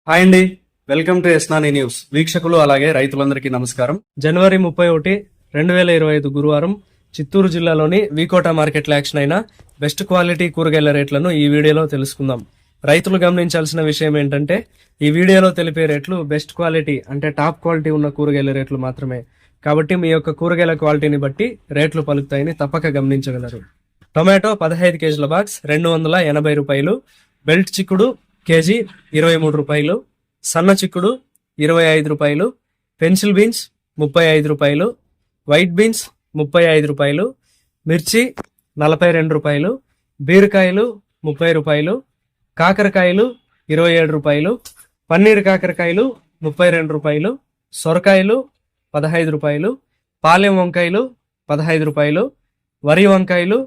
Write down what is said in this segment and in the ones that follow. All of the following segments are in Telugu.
హాయ్ అండి, వెల్కమ్ టు ఎస్నాని న్యూస్. వీక్షకులు అలాగే రైతులందరికీ నమస్కారం. జనవరి 31, 2025 గురువారం చిత్తూరు జిల్లాలోని వీకోట మార్కెట్లో యాక్షన్ అయిన బెస్ట్ క్వాలిటీ కూరగాయల రేట్లను ఈ వీడియోలో తెలుసుకుందాం. రైతులు గమనించాల్సిన విషయం ఏంటంటే, ఈ వీడియోలో తెలిపే రేట్లు బెస్ట్ క్వాలిటీ అంటే టాప్ క్వాలిటీ ఉన్న కూరగాయల రేట్లు మాత్రమే. కాబట్టి మీ యొక్క కూరగాయల క్వాలిటీని బట్టి రేట్లు పలుకుతాయని తప్పక గమనించగలరు. టొమాటో 15 కేజీల బాక్స్ 280 రూపాయలు. బెల్ట్ చిక్కుడు కేజీ 23 రూపాయలు. సన్న చిక్కుడు 25 రూపాయలు. పెన్సిల్ బీన్స్ 35 రూపాయలు. వైట్ బీన్స్ 35 రూపాయలు. మిర్చి 42 రూపాయలు. బీరకాయలు 30 రూపాయలు. కాకరకాయలు 27 రూపాయలు. పన్నీర్ కాకరకాయలు 32 రూపాయలు. సొరకాయలు 15 రూపాయలు. పాలెం వంకాయలు 15 రూపాయలు. వరి వంకాయలు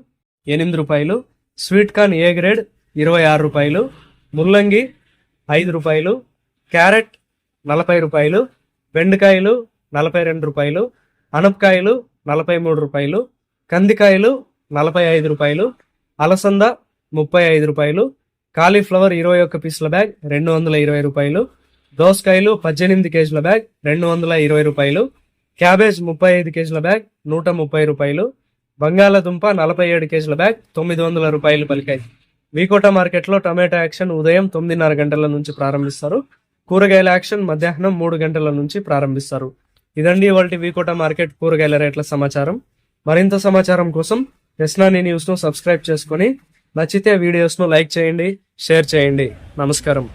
8 రూపాయలు. స్వీట్ కార్న్ ఏ గ్రేడ్ 26 రూపాయలు. ముల్లంగి 5 రూపాయలు. క్యారెట్ 40 రూపాయలు. బెండకాయలు 42 రూపాయలు. అనపకాయలు 43 రూపాయలు. కందికాయలు 45 రూపాయలు. అలసంద 35 రూపాయలు. కాలీఫ్లవర్ 21 పీసుల బ్యాగ్ 220 రూపాయలు. దోసకాయలు 18 కేజీల బ్యాగ్ 220 రూపాయలు. క్యాబేజ్ 35 కేజీల బ్యాగ్ 130 రూపాయలు. బంగాళాదుంప 47 కేజీల బ్యాగ్ 900 రూపాయలు పలికాయి. వీకోట మార్కెట్లో టమాటా యాక్షన్ ఉదయం 9:30 గంటల నుంచి ప్రారంభిస్తారు. కూరగాయల యాక్షన్ మధ్యాహ్నం 3 గంటల నుంచి ప్రారంభిస్తారు. ఇదండి ఇవాల్టి వీకోట మార్కెట్ కూరగాయల రేట్ల సమాచారం. మరింత సమాచారం కోసం ఎస్నాని న్యూస్ ను సబ్స్క్రైబ్ చేసుకొని నచ్చితే వీడియోస్ ను లైక్ చేయండి, షేర్ చేయండి. నమస్కారం.